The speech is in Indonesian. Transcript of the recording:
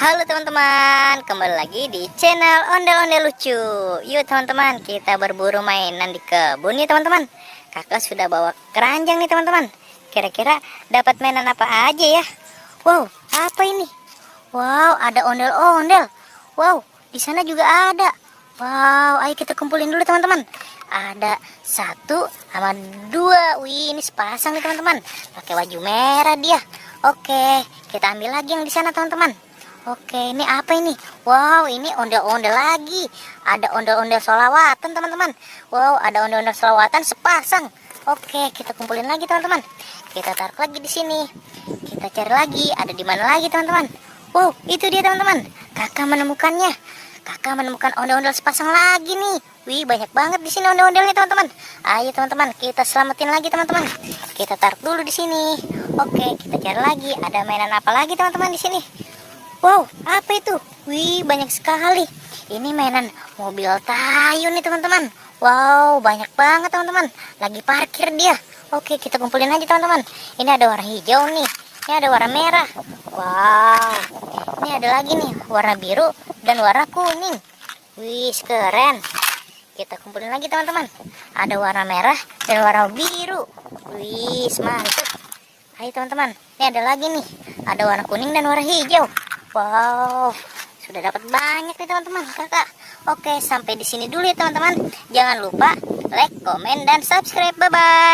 Halo teman-teman, kembali lagi di channel Ondel-Ondel Lucu. Yuk teman-teman, kita berburu mainan di kebun nih teman-teman. Kakak sudah bawa keranjang nih teman-teman. Kira-kira dapat mainan apa aja ya? Wow, apa ini? Wow, ada ondel-ondel. Wow, di sana juga ada. Wow, ayo kita kumpulin dulu teman-teman. Ada 1 sama 2. Wih, ini sepasang nih teman-teman. Pakai baju merah dia. Oke, kita ambil lagi yang di sana teman-teman. Oke, ini apa ini? Wow, ini ondel-ondel lagi. Ada ondel-ondel solawatan teman-teman. Wow, ada ondel-ondel solawatan sepasang. Oke, kita kumpulin lagi teman-teman. Kita taruh lagi di sini. Kita cari lagi. Ada di mana lagi teman-teman? Wow, itu dia teman-teman. Kakak menemukannya. Kakak menemukan ondel-ondel sepasang lagi nih. Wih, banyak banget di sini ondel-ondelnya teman-teman. Ayo teman-teman, kita selamatin lagi teman-teman. Kita taruh dulu di sini. Oke, kita cari lagi. Ada mainan apa lagi teman-teman di sini? Wow, apa itu? Wih, banyak sekali. Ini mainan mobil Tayo nih teman-teman. Wow, banyak banget teman-teman. Lagi parkir dia. Oke, kita kumpulin aja teman-teman. Ini ada warna hijau nih. Ini ada warna merah. Wow, ini ada lagi nih warna biru dan warna kuning. Wih, keren. Kita kumpulin lagi teman-teman. Ada warna merah dan warna biru. Wih, mantap. Ayo teman-teman, ini ada lagi nih. Ada warna kuning dan warna hijau. Wow, sudah dapat banyak nih teman-teman kakak. Oke, sampai di sini dulu ya teman-teman. Jangan lupa like, komen, dan subscribe. Bye-bye.